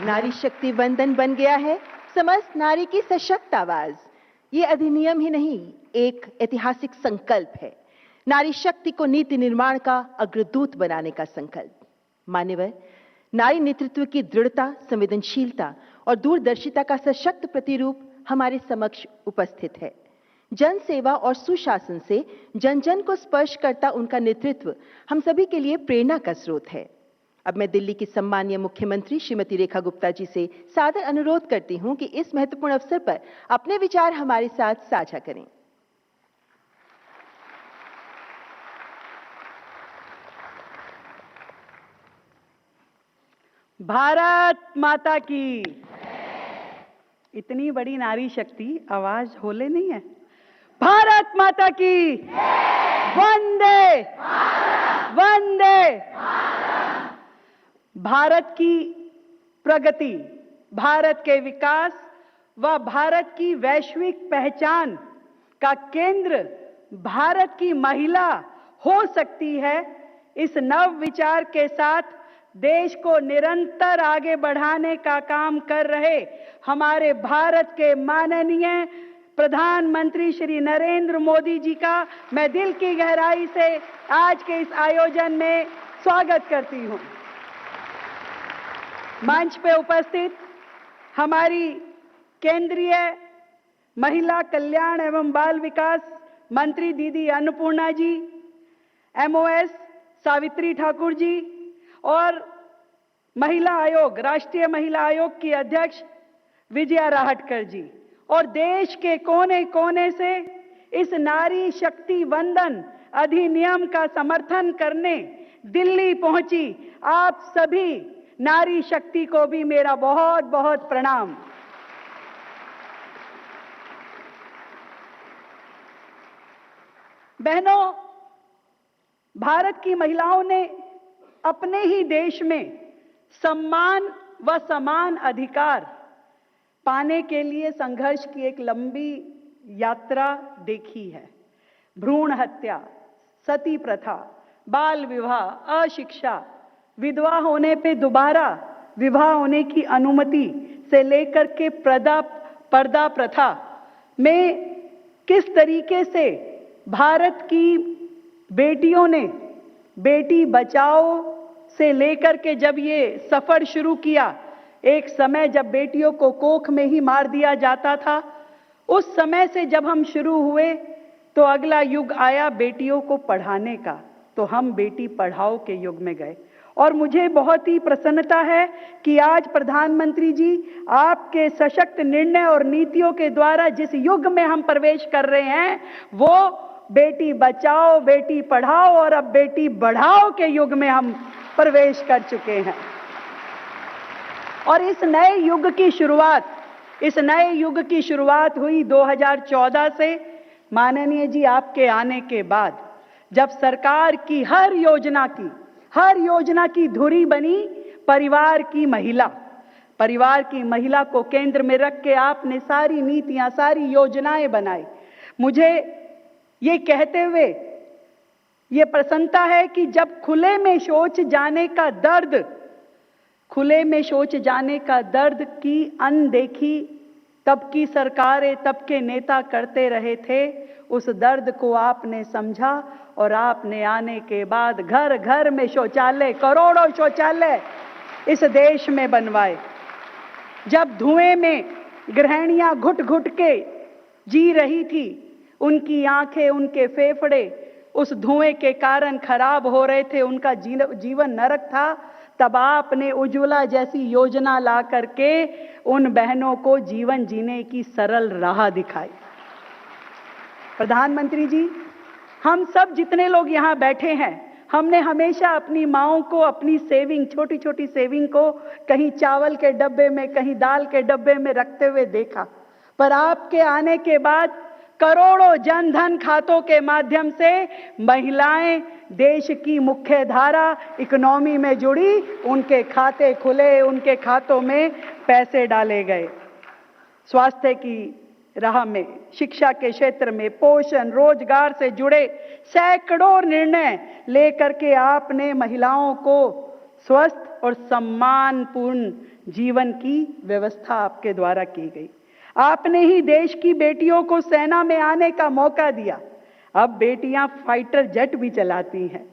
नारी शक्ति वंदन बन गया है समस्त नारी की सशक्त आवाज। ये अधिनियम ही नहीं, एक ऐतिहासिक संकल्प है, नारी शक्ति को नीति निर्माण का अग्रदूत बनाने का संकल्प। मान्यवर, नारी नेतृत्व की दृढ़ता, संवेदनशीलता और दूरदर्शिता का सशक्त प्रतिरूप हमारे समक्ष उपस्थित है। जन सेवा और सुशासन से जन जन को स्पर्श करता उनका नेतृत्व हम सभी के लिए प्रेरणा का स्रोत है। अब मैं दिल्ली की सम्मानीय मुख्यमंत्री श्रीमती रेखा गुप्ता जी से सादर अनुरोध करती हूं कि इस महत्वपूर्ण अवसर पर अपने विचार हमारे साथ साझा करें। भारत माता की। इतनी बड़ी नारी शक्ति, आवाज होले नहीं है। भारत माता की। वंदे वंदे। भारत की प्रगति, भारत के विकास व भारत की वैश्विक पहचान का केंद्र भारत की महिला हो सकती है। इस नव विचार के साथ देश को निरंतर आगे बढ़ाने का काम कर रहे हमारे भारत के माननीय प्रधानमंत्री श्री नरेंद्र मोदी जी का मैं दिल की गहराई से आज के इस आयोजन में स्वागत करती हूं। मंच पे उपस्थित हमारी केंद्रीय महिला कल्याण एवं बाल विकास मंत्री दीदी अन्नपूर्णा जी, एमओएस सावित्री ठाकुर जी और महिला आयोग, राष्ट्रीय महिला आयोग की अध्यक्ष विजया राहटकर जी और देश के कोने कोने से इस नारी शक्ति वंदन अधिनियम का समर्थन करने दिल्ली पहुंची आप सभी नारी शक्ति को भी मेरा बहुत बहुत प्रणाम। बहनों, भारत की महिलाओं ने अपने ही देश में सम्मान व समान अधिकार पाने के लिए संघर्ष की एक लंबी यात्रा देखी है। भ्रूण हत्या, सती प्रथा, बाल विवाह, अशिक्षा, विधवा होने पे दोबारा विवाह होने की अनुमति से लेकर के पर्दा प्रथा में किस तरीके से भारत की बेटियों ने बेटी बचाओ से लेकर के जब ये सफर शुरू किया, एक समय जब बेटियों को कोख में ही मार दिया जाता था, उस समय से जब हम शुरू हुए तो अगला युग आया बेटियों को पढ़ाने का, तो हम बेटी पढ़ाओ के युग में गए। और मुझे बहुत ही प्रसन्नता है कि आज प्रधानमंत्री जी आपके सशक्त निर्णय और नीतियों के द्वारा जिस युग में हम प्रवेश कर रहे हैं वो बेटी बचाओ, बेटी पढ़ाओ और अब बेटी बढ़ाओ के युग में हम प्रवेश कर चुके हैं। और इस नए युग की शुरुआत हुई 2014 से। माननीय जी आपके आने के बाद जब सरकार की हर योजना की धुरी बनी परिवार की महिला को केंद्र में रख के आपने सारी नीतियां, सारी योजनाएं बनाई। मुझे ये कहते हुए ये प्रसन्नता है कि जब खुले में शौच जाने का दर्द की अनदेखी तब की सरकारें, तब के नेता करते रहे थे, उस दर्द को आपने समझा और आपने आने के बाद घर घर में शौचालय, करोड़ों शौचालय इस देश में बनवाए। जब धुएं में गृहिणियां घुट घुट के जी रही थी, उनकी आंखें, उनके फेफड़े उस धुएं के कारण खराब हो रहे थे, उनका जीवन नरक था, तब आपने उज्ज्वला जैसी योजना ला करके उन बहनों को जीवन जीने की सरल राह दिखाई। प्रधानमंत्री जी, हम सब जितने लोग यहाँ बैठे हैं, हमने हमेशा अपनी माँओं को अपनी सेविंग, छोटी छोटी सेविंग को कहीं चावल के डब्बे में, कहीं दाल के डब्बे में रखते हुए देखा, पर आपके आने के बाद करोड़ों जनधन खातों के माध्यम से महिलाएं देश की मुख्य धारा इकोनॉमी में जुड़ी, उनके खाते खुले, उनके खातों में पैसे डाले गए। स्वास्थ्य की राह में, शिक्षा के क्षेत्र में, पोषण, रोजगार से जुड़े सैकड़ों निर्णय लेकर के आपने महिलाओं को स्वस्थ, और सम्मानपूर्ण जीवन की व्यवस्था आपके द्वारा की गई। आपने ही देश की बेटियों को सेना में आने का मौका दिया। अब बेटियां फाइटर जेट भी चलाती हैं।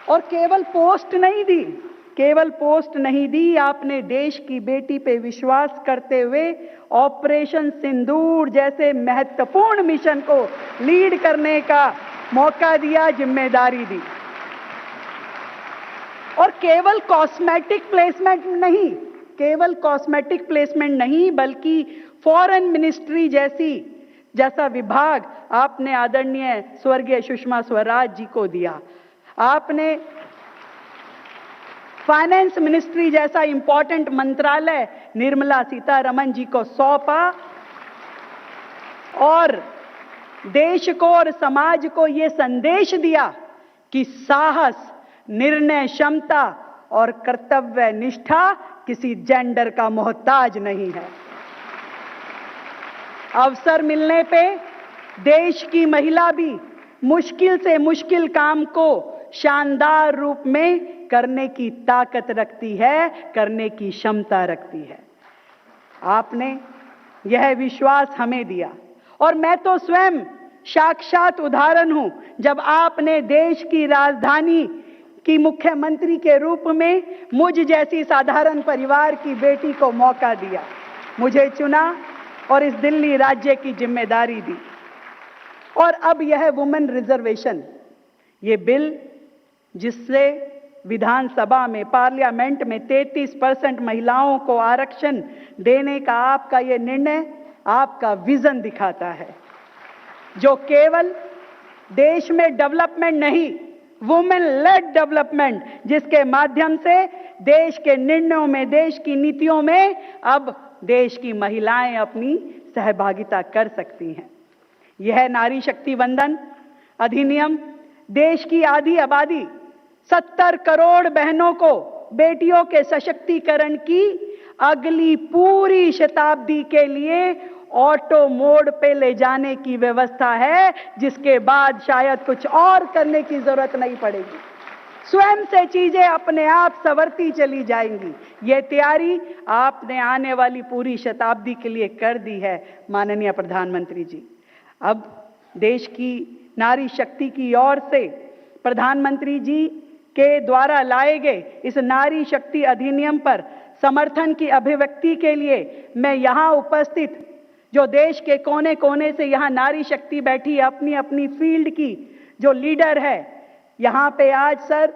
और केवल पोस्ट नहीं दी, आपने देश की बेटी पे विश्वास करते हुए ऑपरेशन सिंदूर जैसे महत्वपूर्ण मिशन को लीड करने का मौका दिया, जिम्मेदारी दी। और केवल कॉस्मेटिक प्लेसमेंट नहीं, बल्कि फॉरेन मिनिस्ट्री जैसा विभाग आपने आदरणीय स्वर्गीय सुषमा स्वराज जी को दिया। आपने फाइनेंस मिनिस्ट्री जैसा इंपॉर्टेंट मंत्रालय निर्मला सीतारमण जी को सौंपा और देश को और समाज को यह संदेश दिया कि साहस, निर्णय क्षमता और कर्तव्य निष्ठा किसी जेंडर का मोहताज नहीं है। अवसर मिलने पे देश की महिला भी मुश्किल से मुश्किल काम को शानदार रूप में करने की ताकत रखती है, करने की क्षमता रखती है। आपने यह विश्वास हमें दिया और मैं तो स्वयं साक्षात उदाहरण हूं। जब आपने देश की राजधानी की मुख्यमंत्री के रूप में मुझ जैसी साधारण परिवार की बेटी को मौका दिया, मुझे चुना और इस दिल्ली राज्य की जिम्मेदारी दी। और अब यह वुमेन रिजर्वेशन, ये बिल जिससे विधानसभा में, पार्लियामेंट में 33% महिलाओं को आरक्षण देने का आपका ये निर्णय आपका विजन दिखाता है, जो केवल देश में डेवलपमेंट नहीं, वुमेन लेड डेवलपमेंट, जिसके माध्यम से देश के निर्णयों में, देश की नीतियों में अब देश की महिलाएं अपनी सहभागिता कर सकती हैं। यह नारी शक्ति वंदन अधिनियम देश की आधी आबादी 70 करोड़ बहनों को बेटियों के सशक्तिकरण की अगली पूरी शताब्दी के लिए ऑटो मोड पे ले जाने की व्यवस्था है, जिसके बाद शायद कुछ और करने की जरूरत नहीं पड़ेगी। स्वयं से चीजें अपने आप संवरती चली जाएंगी। ये तैयारी आपने आने वाली पूरी शताब्दी के लिए कर दी है माननीय प्रधानमंत्री जी। अब देश की नारी शक्ति की ओर से प्रधानमंत्री जी के द्वारा लाए गए इस नारी शक्ति अधिनियम पर समर्थन की अभिव्यक्ति के लिए मैं यहां उपस्थित जो देश के कोने कोने से यहां नारी शक्ति बैठी अपनी अपनी फील्ड की जो लीडर है, यहां पे आज सर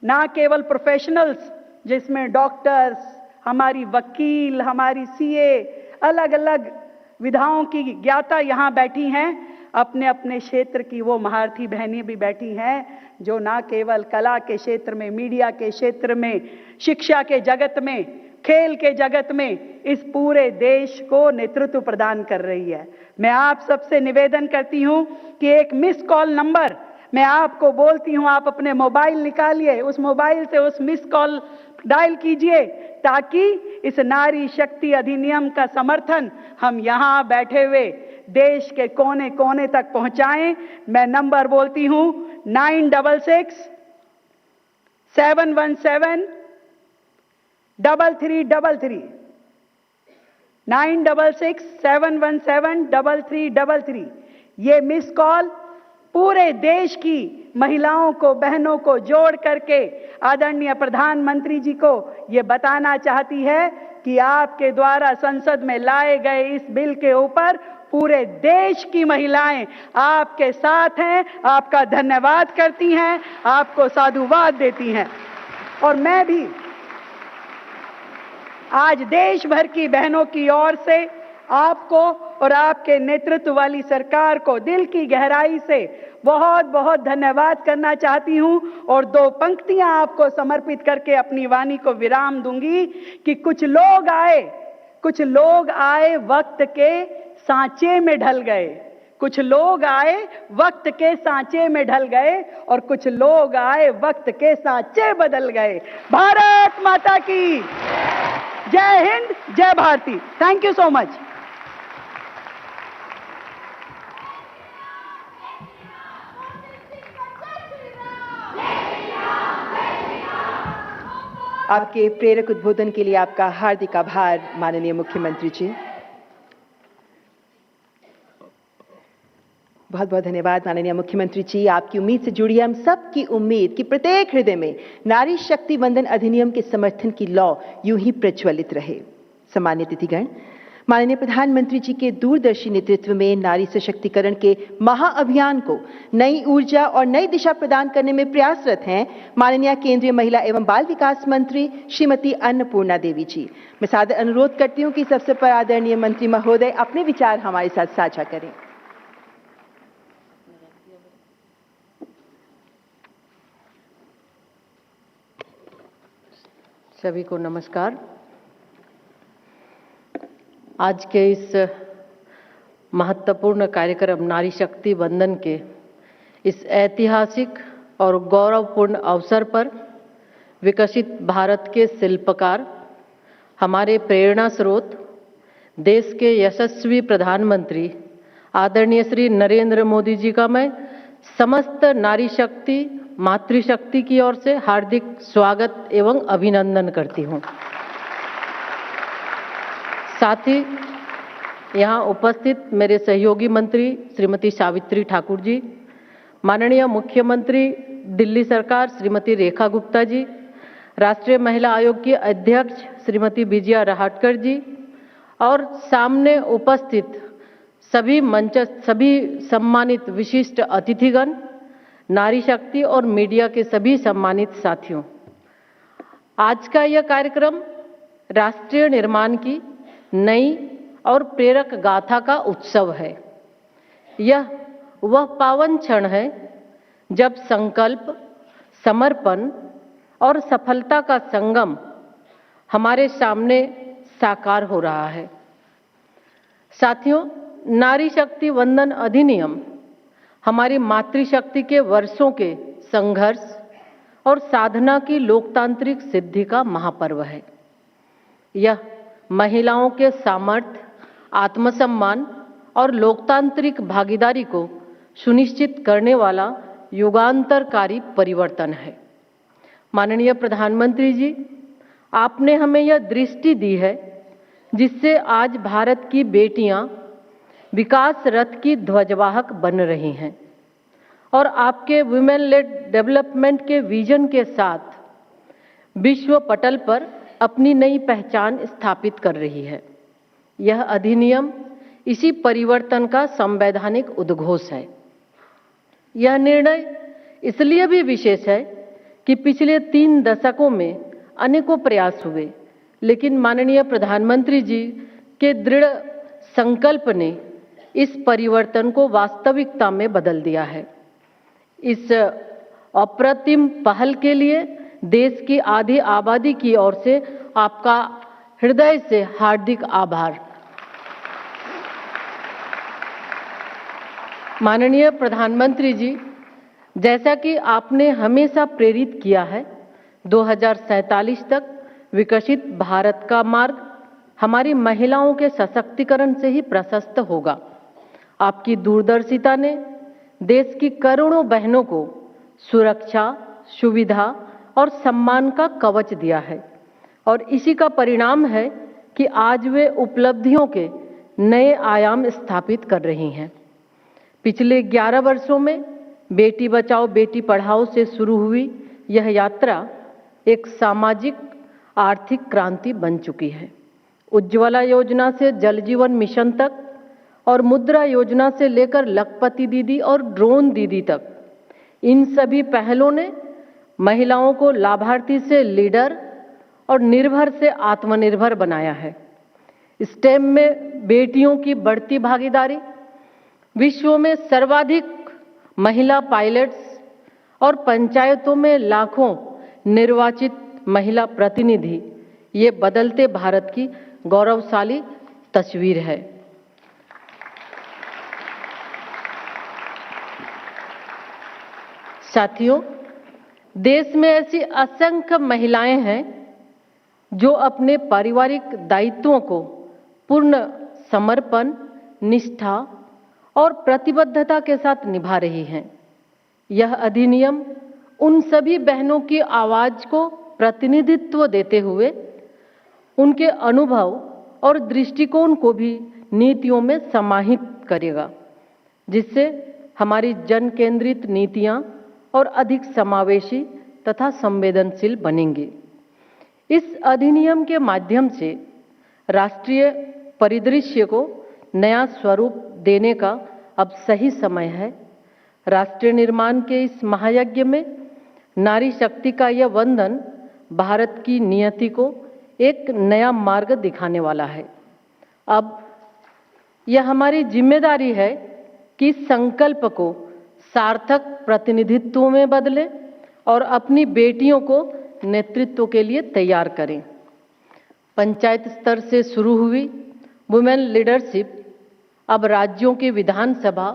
ना केवल प्रोफेशनल्स जिसमें डॉक्टर्स, हमारी वकील, हमारी सीए, अलग अलग विधाओं की ज्ञाता यहां बैठी हैं, अपने अपने क्षेत्र की वो महारथी बहनें भी बैठी हैं जो ना केवल कला के क्षेत्र में, मीडिया के क्षेत्र में, शिक्षा के जगत में, खेल के जगत में इस पूरे देश को नेतृत्व प्रदान कर रही है। मैं आप सबसे निवेदन करती हूं कि एक मिस कॉल नंबर मैं आपको बोलती हूं, आप अपने मोबाइल निकालिए, उस मोबाइल से उस मिस कॉल डायल कीजिए ताकि इस नारी शक्ति अधिनियम का समर्थन हम यहां बैठे हुए देश के कोने कोने तक पहुंचाएं। मैं नंबर बोलती हूं 966-717-3333 966-717-3333। ये मिस कॉल पूरे देश की महिलाओं को, बहनों को जोड़ करके आदरणीय प्रधानमंत्री जी को ये बताना चाहती है कि आपके द्वारा संसद में लाए गए इस बिल के ऊपर पूरे देश की महिलाएं आपके साथ हैं, आपका धन्यवाद करती हैं, आपको साधुवाद देती हैं। और मैं भी आज देश भर की बहनों की ओर से आपको और आपके नेतृत्व वाली सरकार को दिल की गहराई से बहुत बहुत धन्यवाद करना चाहती हूं और 2 पंक्तियां आपको समर्पित करके अपनी वाणी को विराम दूंगी कि कुछ लोग आए वक्त के सांचे में ढल गए, कुछ लोग आए वक्त के सांचे में ढल गए और कुछ लोग आए वक्त के सांचे बदल गए। भारत माता की जय हिंद, जय Bharati. Thank you so much. आपके प्रेरक उद्बोधन के लिए आपका हार्दिक आभार माननीय मुख्यमंत्री जी। बहुत बहुत धन्यवाद माननीय मुख्यमंत्री जी। आपकी उम्मीद से जुड़ी हम सब की उम्मीद कि प्रत्येक हृदय में नारी शक्ति वंदन अधिनियम के समर्थन की लौ यूं ही प्रज्वलित रहे। सम्मानित अतिथिगण, माननीय प्रधानमंत्री जी के दूरदर्शी नेतृत्व में नारी सशक्तिकरण के महाअभियान को नई ऊर्जा और नई दिशा प्रदान करने में प्रयासरत हैं माननीय केंद्रीय महिला एवं बाल विकास मंत्री श्रीमती अन्नपूर्णा देवी जी। मैं सादर अनुरोध करती हूं कि सबसे पर आदरणीय मंत्री महोदय अपने विचार हमारे साथ साझा करें। सभी को नमस्कार। आज के इस महत्वपूर्ण कार्यक्रम नारी शक्ति वंदन के इस ऐतिहासिक और गौरवपूर्ण अवसर पर विकसित भारत के शिल्पकार, हमारे प्रेरणा स्रोत, देश के यशस्वी प्रधानमंत्री आदरणीय श्री नरेंद्र मोदी जी का मैं समस्त नारी शक्ति मातृशक्ति की ओर से हार्दिक स्वागत एवं अभिनंदन करती हूँ। साथ ही यहाँ उपस्थित मेरे सहयोगी मंत्री श्रीमती सावित्री ठाकुर जी, माननीय मुख्यमंत्री दिल्ली सरकार श्रीमती रेखा गुप्ता जी, राष्ट्रीय महिला आयोग की अध्यक्ष श्रीमती विजया रहाटकर जी और सामने उपस्थित सभी सम्मानित विशिष्ट अतिथिगण, नारी शक्ति और मीडिया के सभी सम्मानित साथियों, आज का यह कार्यक्रम राष्ट्रीय निर्माण की नई और प्रेरक गाथा का उत्सव है। यह वह पावन क्षण है जब संकल्प, समर्पण और सफलता का संगम हमारे सामने साकार हो रहा है। साथियों, नारी शक्ति वंदन अधिनियम हमारी मातृशक्ति के वर्षों के संघर्ष और साधना की लोकतांत्रिक सिद्धि का महापर्व है। यह महिलाओं के सामर्थ्य, आत्मसम्मान और लोकतांत्रिक भागीदारी को सुनिश्चित करने वाला युगांतरकारी परिवर्तन है। माननीय प्रधानमंत्री जी, आपने हमें यह दृष्टि दी है जिससे आज भारत की बेटियां विकास रथ की ध्वजवाहक बन रही हैं और आपके वुमेन लेड डेवलपमेंट के विजन के साथ विश्व पटल पर अपनी नई पहचान स्थापित कर रही है। यह अधिनियम इसी परिवर्तन का संवैधानिक उद्घोष है। यह निर्णय इसलिए भी विशेष है कि पिछले 3 दशकों में अनेकों प्रयास हुए, लेकिन माननीय प्रधानमंत्री जी के दृढ़ संकल्प ने इस परिवर्तन को वास्तविकता में बदल दिया है। इस अप्रतिम पहल के लिए देश की आधी आबादी की ओर से आपका हृदय से हार्दिक आभार। माननीय प्रधानमंत्री जी, जैसा कि आपने हमेशा प्रेरित किया है, 2047 तक विकसित भारत का मार्ग हमारी महिलाओं के सशक्तिकरण से ही प्रशस्त होगा। आपकी दूरदर्शिता ने देश की करोड़ों बहनों को सुरक्षा, सुविधा और सम्मान का कवच दिया है और इसी का परिणाम है कि आज वे उपलब्धियों के नए आयाम स्थापित कर रही हैं। पिछले 11 वर्षों में बेटी बचाओ बेटी पढ़ाओ से शुरू हुई यह यात्रा एक सामाजिक आर्थिक क्रांति बन चुकी है। उज्ज्वला योजना से जल जीवन मिशन तक और मुद्रा योजना से लेकर लखपति दीदी और ड्रोन दीदी तक, इन सभी पहलों ने महिलाओं को लाभार्थी से लीडर और निर्भर से आत्मनिर्भर बनाया है। स्टेम में बेटियों की बढ़ती भागीदारी, विश्व में सर्वाधिक महिला पायलट्स और पंचायतों में लाखों निर्वाचित महिला प्रतिनिधि, ये बदलते भारत की गौरवशाली तस्वीर है। साथियों, देश में ऐसी असंख्य महिलाएं हैं जो अपने पारिवारिक दायित्वों को पूर्ण समर्पण, निष्ठा और प्रतिबद्धता के साथ निभा रही हैं। यह अधिनियम उन सभी बहनों की आवाज को प्रतिनिधित्व देते हुए उनके अनुभव और दृष्टिकोण को भी नीतियों में समाहित करेगा, जिससे हमारी जन केंद्रित नीतियां और अधिक समावेशी तथा संवेदनशील बनेंगी। इस अधिनियम के माध्यम से राष्ट्रीय परिदृश्य को नया स्वरूप देने का अब सही समय है। राष्ट्र निर्माण के इस महायज्ञ में नारी शक्ति का यह वंदन भारत की नियति को एक नया मार्ग दिखाने वाला है। अब यह हमारी जिम्मेदारी है कि इस संकल्प को सार्थक प्रतिनिधित्व में बदलें और अपनी बेटियों को नेतृत्व के लिए तैयार करें। पंचायत स्तर से शुरू हुई वुमेन लीडरशिप अब राज्यों की विधानसभा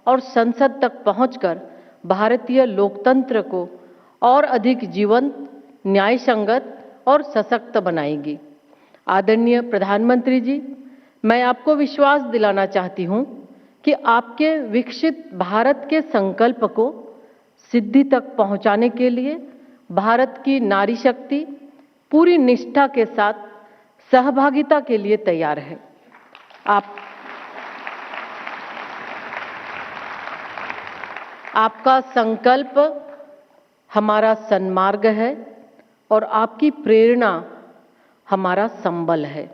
और संसद तक पहुंचकर भारतीय लोकतंत्र को और अधिक जीवंत, न्याय संगत और सशक्त बनाएगी। आदरणीय प्रधानमंत्री जी, मैं आपको विश्वास दिलाना चाहती हूं कि आपके विकसित भारत के संकल्प को सिद्धि तक पहुंचाने के लिए भारत की नारी शक्ति पूरी निष्ठा के साथ सहभागिता के लिए तैयार है। आपका संकल्प हमारा सन्मार्ग है और आपकी प्रेरणा हमारा संबल है।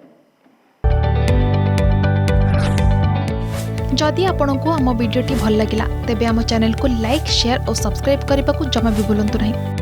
जदि आपंक आम भिडी भल लगा तेब आम चैनल को लाइक, शेयर और सब्सक्राइब करने को जमा भी भूलु नहीं।